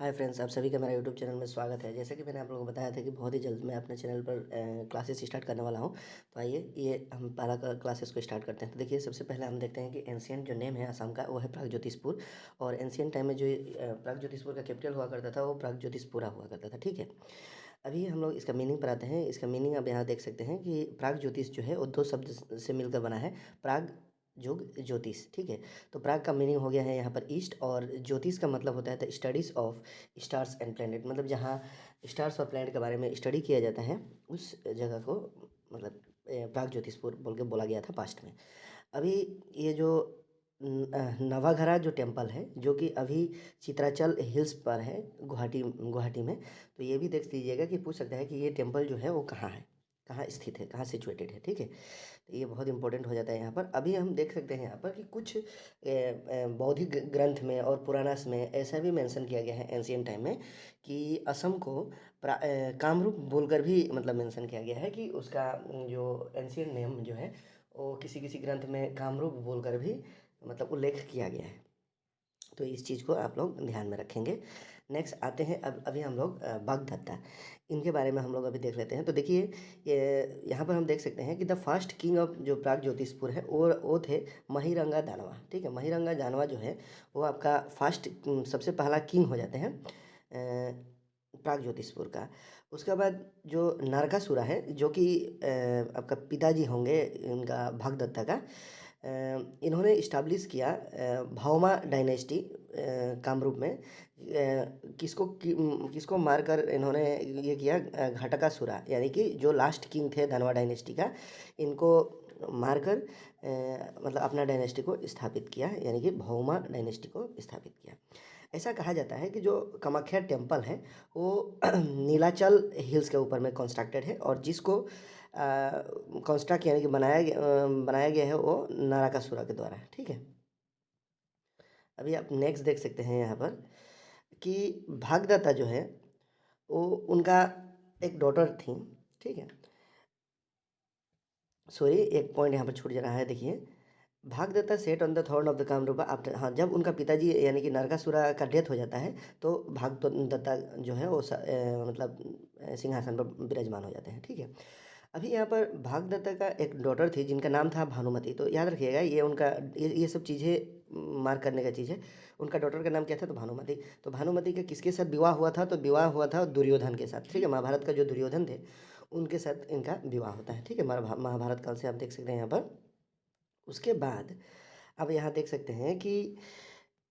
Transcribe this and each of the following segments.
Hi friends, आप सभी का मेरा यूट्यूब चैनल में स्वागत है। जैसे कि मैंने आप लोगों को बताया था कि बहुत ही जल्द मैं अपने चैनल पर क्लासेस स्टार्ट करने वाला हूं। तो आइए ये हम पहला क्लासेस को स्टार्ट करते हैं। तो देखिए, सबसे पहले हम देखते हैं कि एंशियंट जो नेम है असम का वो है प्रागज्योतिषपुर। और एंशियंट टाइम में जो प्रागज्योतिषपुर का कैपिटल हुआ करता था वो प्रागज्योतिषपुरा हुआ करता था। ठीक है, अभी हम लोग इसका मीनिंग पर आते हैं। इसका मीनिंग अब यहाँ देख सकते हैं कि प्राग ज्योतिष जो है वो दो शब्द से मिलकर बना है, प्राग युग ज्योतिष। ठीक है, तो प्राग का मीनिंग हो गया है यहाँ पर ईस्ट, और ज्योतिष का मतलब होता है the studies of stars and planet, मतलब जहाँ स्टार्स और प्लैनेट के बारे में स्टडी किया जाता है उस जगह को मतलब प्राग ज्योतिषपुर बोल के बोला गया था पास्ट में। अभी ये जो नवाघरा जो टेम्पल है जो कि अभी चित्राचल हिल्स पर है गुवाहाटी गुवाहाटी में। तो ये भी देख लीजिएगा कि पूछ सकता है कि ये टेम्पल जो है वो कहाँ है, कहाँ स्थित है, कहाँ सिचुएटेड है। ठीक है, तो ये बहुत इंपॉर्टेंट हो जाता है यहाँ पर। अभी हम देख सकते हैं यहाँ पर कि कुछ बौद्धिक ग्रंथ में और पुराणास में ऐसा भी मेंशन किया गया है एंशियंट टाइम में कि असम को कामरूप बोलकर भी मतलब मेंशन किया गया है कि उसका जो एंशियंट नेम जो है वो किसी किसी ग्रंथ में कामरूप बोलकर भी मतलब उल्लेख किया गया है। तो इस चीज़ को आप लोग ध्यान में रखेंगे। नेक्स्ट आते हैं, अब अभी हम लोग बागदत्ता, इनके बारे में हम लोग अभी देख लेते हैं। तो देखिए, ये यहाँ पर हम देख सकते हैं कि द फर्स्ट किंग ऑफ जो प्राग ज्योतिषपुर है वो थे महिरंगा दानवा। ठीक है, महिरंगा दानवा जो है वो आपका फर्स्ट सबसे पहला किंग हो जाते हैं प्राग ज्योतिषपुर का। उसके बाद जो नरकासुरा है जो कि आपका पिताजी होंगे इनका भागदत्ता का, इन्होंने इस्टाब्लिश किया भावमा डायनेस्टी कामरूप में। किसको मारकर इन्होंने ये किया, घटाकासुरा यानी कि जो लास्ट किंग थे धनवा डायनेस्टी का, इनको मारकर मतलब अपना डायनेस्टी को स्थापित किया, यानी कि भौमा डायनेस्टी को स्थापित किया। ऐसा कहा जाता है कि जो कामाख्या टेम्पल है वो नीलाचल हिल्स के ऊपर में कंस्ट्रक्टेड है, और जिसको कंस्ट्रक्ट यानी कि बनाया गया है वो नाराकासुरा के द्वारा। ठीक है, अभी आप नेक्स्ट देख सकते हैं यहाँ पर कि भागदत्ता जो है वो उनका एक डॉटर थी। ठीक है, सॉरी एक पॉइंट यहाँ पर छूट जा रहा है। देखिए, Bhagadatta set on the throne of the Kamarupa after, हाँ, जब उनका पिताजी यानी कि नरकासुरा का डेथ हो जाता है तो भागदत्ता जो है वो मतलब सिंहासन पर विराजमान हो जाते हैं। ठीक है, अभी यहाँ पर भागदत्ता का एक डॉटर थी जिनका नाम था भानुमति। तो याद रखिएगा ये उनका ये सब चीज़ें मार्क करने का चीज़ है। उनका डॉटर का नाम क्या था? तो भानुमति। तो भानुमति का किसके साथ विवाह हुआ था? तो विवाह हुआ था दुर्योधन के साथ। ठीक है, महाभारत का जो दुर्योधन थे उनके साथ इनका विवाह होता है। ठीक है, महाभारत काल से आप देख सकते हैं यहाँ पर। उसके बाद अब यहाँ देख सकते हैं कि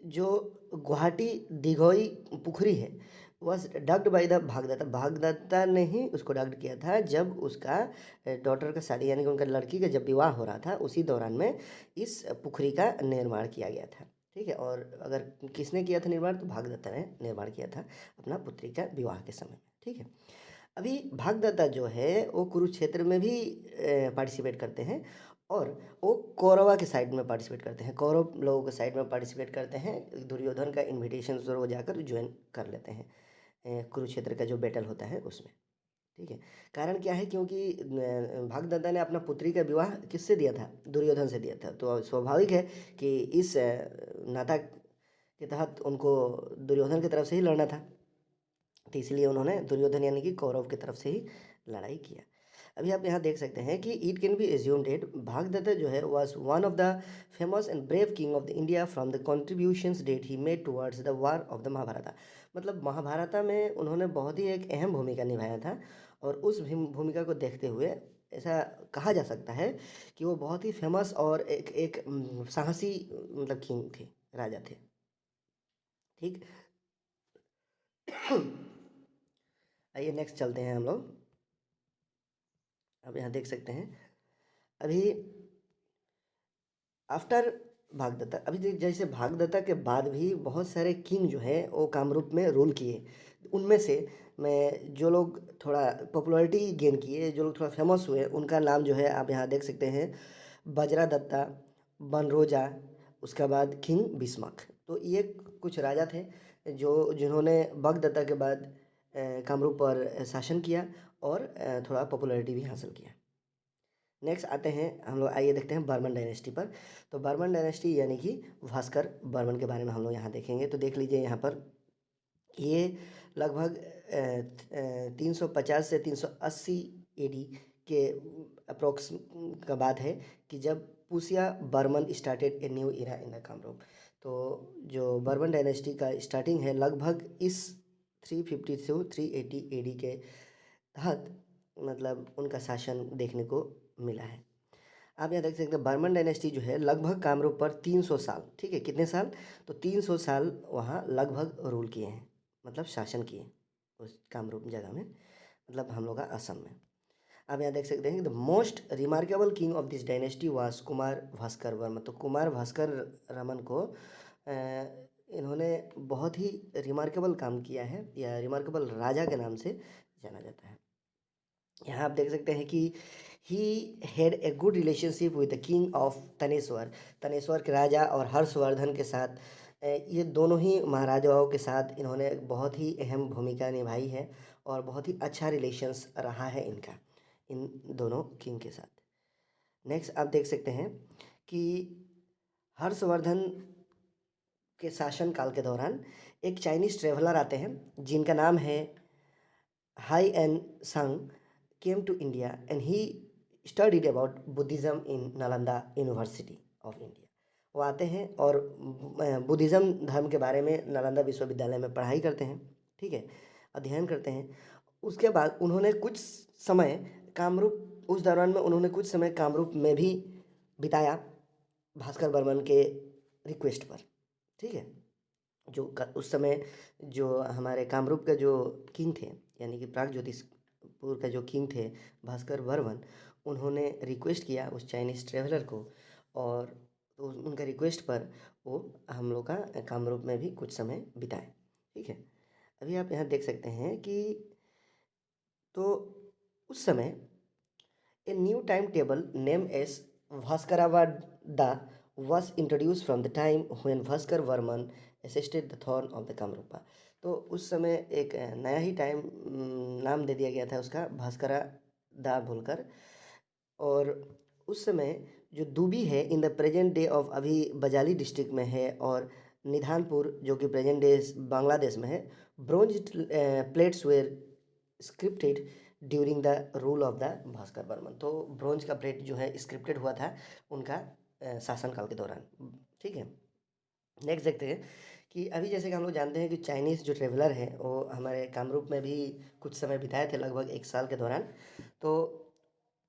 जो गुवाहाटी दिघोई पुखरी है वॉज डग्ड बाय द भागदत्ता, भागदत्ता ने ही उसको डग्ड किया था जब उसका डॉटर का शादी यानी कि उनका लड़की का जब विवाह हो रहा था उसी दौरान में इस पुखरी का निर्माण किया गया था। ठीक है, और अगर किसने किया था निर्माण तो भागदत्ता ने निर्माण किया था अपना पुत्री का विवाह के समय में। ठीक है, अभी भागदत्ता जो है वो कुरुक्षेत्र में भी पार्टिसिपेट करते हैं, और वो कौरवा के साइड में पार्टिसिपेट करते हैं, कौरव लोगों के साइड में पार्टिसिपेट करते हैं। दुर्योधन का इन्विटेशन से वो जाकर ज्वाइन कर लेते हैं कुरुक्षेत्र का जो बैटल होता है उसमें। ठीक है, कारण क्या है? क्योंकि भागदत्ता ने अपना पुत्री का विवाह किससे दिया था? दुर्योधन से दिया था। तो स्वाभाविक है कि इस नाता के तहत उनको दुर्योधन की तरफ से ही लड़ना था। तो इसलिए उन्होंने दुर्योधन यानी कि कौरव की तरफ से ही लड़ाई किया। अभी आप यहाँ देख सकते हैं कि it can be assumed that Bhagadatta जो है was one of the famous and brave king of the India from the contributions that he made towards the war of the Mahabharata. मतलब महाभारत में उन्होंने बहुत ही एक अहम भूमिका निभाया था, और उस भूमिका को देखते हुए ऐसा कहा जा सकता है कि वो बहुत ही फेमस और एक एक साहसी मतलब किंग थे, राजा थे। ठीक आइए नेक्स्ट चलते हैं हम लोग। अब यहाँ देख सकते हैं अभी आफ्टर भागदत्ता, अभी जैसे भागदत्ता के बाद भी बहुत सारे किंग जो हैं वो कामरूप में रूल किए। उनमें से मैं जो लोग थोड़ा पॉपुलैरिटी गेन किए, जो लोग थोड़ा फेमस हुए, उनका नाम जो है आप यहाँ देख सकते हैं। बजरादत्ता, बनरोजा, उसके बाद किंग बिस्मक। तो ये कुछ राजा थे जो जिन्होंने भगदत्ता के बाद कामरूप पर शासन किया और थोड़ा पॉपुलैरिटी भी हासिल किया। नेक्स्ट आते हैं हम लोग, आइए देखते हैं बर्मन डायनेस्टी पर। तो बर्मन डायनेस्टी यानी कि भास्कर बर्मन के बारे में हम लोग यहाँ देखेंगे। तो देख लीजिए यहाँ पर ये लगभग 350 से 380 एडी के अप्रोक्स का बात है कि जब Pushya Barman started a new era in the Kamarupa. तो जो बर्मन डायनेस्टी का स्टार्टिंग है लगभग इस 350 से 380 एडी के तहत मतलब उनका शासन देखने को मिला है। आप यहाँ देख सकते हैं बर्मन डायनेस्टी जो है लगभग कामरूप पर 300 साल, ठीक है, कितने साल, तो 300 साल वहाँ लगभग रूल किए हैं, मतलब शासन किए उस कामरूप जगह में, मतलब हम लोग का असम में। आप यहाँ देख सकते हैं the most remarkable king of this dynasty was Kumar Bhaskar Verma. तो कुमार भास्कर रमन को इन्होंने बहुत ही रिमार्केबल काम किया है, या रिमार्केबल राजा के नाम से जाना जाता है। यहाँ आप देख सकते हैं कि he had a good relationship with the king of Thaneshwar. Thaneshwar के राजा और हर्षवर्धन के साथ ये दोनों ही महाराजाओं के साथ इन्होंने बहुत ही अहम भूमिका निभाई है और बहुत ही अच्छा रिलेशंस रहा है इनका इन दोनों किंग के साथ। नेक्स्ट आप देख सकते हैं कि हर्षवर्धन के शासनकाल के दौरान एक चाइनीज ट्रेवलर आते हैं जिनका नाम है हाई एन संग came to India and he studied about Buddhism in Nalanda University of India। वो आते हैं और बुद्धिज़्म धर्म के बारे में नालंदा विश्वविद्यालय में पढ़ाई करते हैं, ठीक है, अध्ययन करते हैं। उसके बाद उन्होंने कुछ समय कामरूप, उस दौरान में उन्होंने कुछ समय कामरूप में भी बिताया भास्कर बर्मन के रिक्वेस्ट पर, ठीक है। उस समय जो हमारे कामरूप के जो किंग थे यानी कि प्राग ज्योतिषपुर का जो किंग थे भास्कर बर्मन, उन्होंने रिक्वेस्ट किया उस चाइनीज़ ट्रेवलर को और तो उनका रिक्वेस्ट पर वो हम लोग का कामरूप में भी कुछ समय बिताए, ठीक है। अभी आप यहाँ देख सकते हैं कि तो उस समय A new timetable named as Bhaskaravada was introduced from the time when Bhaskar Varman assisted the throne of the Kamrupa। तो उस समय एक नया ही नाम दे दिया गया था उसका भास्करादा बोलकर। और उस समय जो दूबी है in the present day of अभी बजाली डिस्ट्रिक्ट में है और निधानपुर जो कि प्रेजेंट डे बांग्लादेश में है, bronze plates were scripted during the rule of the Bhaskar Barman. तो ब्रोंज का प्लेट जो है स्क्रिप्टेड हुआ था उनका शासनकाल के दौरान, ठीक है। नेक्स्ट देखते हैं कि अभी जैसे कि हम लोग जानते हैं कि चाइनीज़ जो ट्रेवलर हैं वो हमारे कामरूप में भी कुछ समय बिताए थे लगभग 1 साल के दौरान। तो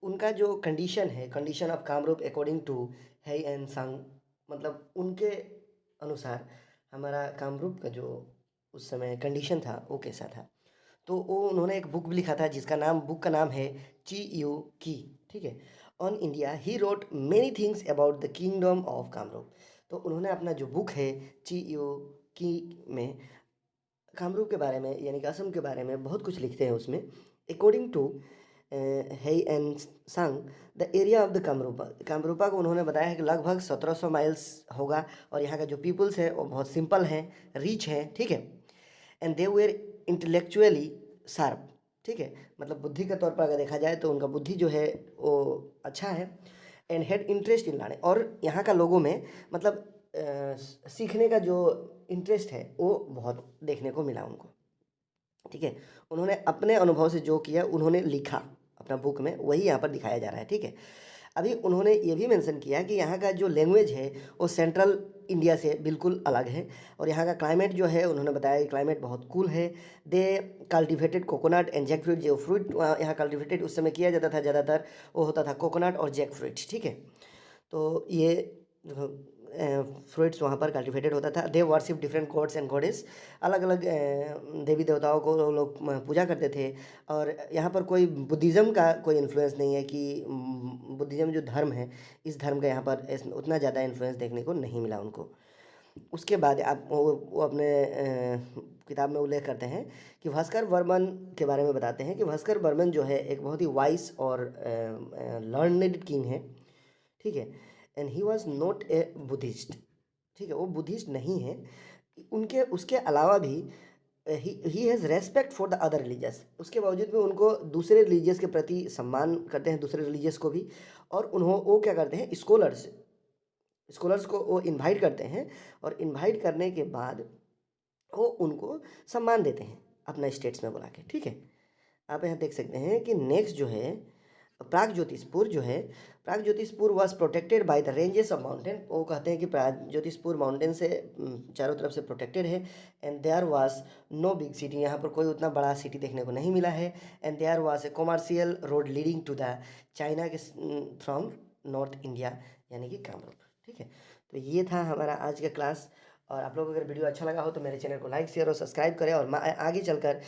उनका जो कंडीशन है, condition of Kamrup according to है एंड संग, मतलब उनके अनुसार हमारा कामरूप का जो उस समय कंडीशन था वो कैसा था। तो वो उन्होंने एक बुक भी लिखा था जिसका नाम, बुक का नाम है ची यू की, ठीक है, on India. He wrote many things about the kingdom of Kamrup. तो उन्होंने अपना जो बुक है ची यू की में कामरूप के बारे में यानी कि असम के बारे में बहुत कुछ लिखते हैं उसमें। अकॉर्डिंग टू है एंड संग the area of the Kamrupa, Kamrupa को उन्होंने बताया है कि लगभग 1700 माइल्स होगा और यहाँ का जो पीपल्स है वो बहुत सिंपल हैं, रिच हैं, ठीक है। And they were intellectually sharp, ठीक है, मतलब बुद्धि के तौर पर अगर देखा जाए तो उनका बुद्धि जो है वो अच्छा है। And had interest in learning, और यहाँ का लोगों में मतलब सीखने का जो इंटरेस्ट है वो बहुत देखने को मिला उनको, ठीक है। उन्होंने अपने अनुभव से जो किया उन्होंने लिखा अपना बुक में, वही यहाँ पर दिखाया जा रहा है, ठीक है। अभी उन्होंने ये भी मेंशन किया कि यहाँ का जो लैंग्वेज है वो सेंट्रल इंडिया से बिल्कुल अलग है और यहाँ का क्लाइमेट जो है उन्होंने बताया कि क्लाइमेट बहुत कूल है। They cultivated coconut and jackfruit, जो फ्रूट यहाँ कल्टिवेटेड उस समय किया जाता था ज़्यादातर वो होता था कोकोनट और जैक फ्रूट, ठीक है। तो ये फ्रूट्स वहाँ पर कल्टिवेटेड होता था। They worship different gods and goddess, अलग अलग देवी देवताओं को लोग पूजा करते थे। और यहाँ पर कोई बुद्धिज़्म का कोई इन्फ्लुएंस नहीं है कि बुद्धिज़्म जो धर्म है इस धर्म का यहाँ पर उतना ज़्यादा इन्फ्लुएंस देखने को नहीं मिला उनको। उसके बाद आप वो अपने किताब में उल्लेख करते हैं कि भास्कर बर्मन के बारे में बताते हैं कि भास्कर बर्मन जो है एक बहुत ही वाइस और लर्नड किंग है, ठीक है। And he was not a Buddhist, ठीक है, वो बुद्धिस्ट नहीं है। उनके उसके अलावा भी he has respect for the other religious, उसके बावजूद भी उनको दूसरे रिलीजियस के प्रति सम्मान करते हैं, दूसरे रिलीजियस को भी। और वो क्या करते हैं, स्कॉलर्स को वो इनवाइट करते हैं और इनवाइट करने के बाद वो उनको सम्मान देते हैं अपना स्टेट्स में बुला के, ठीक है। आप यहाँ देख सकते हैं कि नेक्स्ट जो है प्राग ज्योतिषपुर जो है, Pragjyotishpur was protected by the ranges of mountain. वो कहते हैं कि प्राग ज्योतिषपुर माउंटेन से चारों तरफ से प्रोटेक्टेड है। And there was no big city, यहाँ पर कोई उतना बड़ा सिटी देखने को नहीं मिला है। And there was a commercial road leading to the China के फ्रॉम नॉर्थ इंडिया, यानी कि कामरूप, ठीक है। तो ये था हमारा आज का क्लास। और आप लोगों को अगर वीडियो अच्छा लगा हो तो मेरे चैनल को लाइक शेयर और सब्सक्राइब करें। और मैं आगे चलकर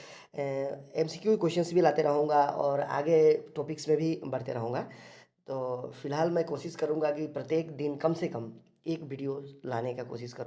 MCQ क्वेश्चंस भी लाते रहूँगा और आगे टॉपिक्स में भी बढ़ते रहूँगा। तो फिलहाल मैं कोशिश करूँगा कि प्रत्येक दिन कम से कम एक वीडियो लाने का कोशिश करूँ।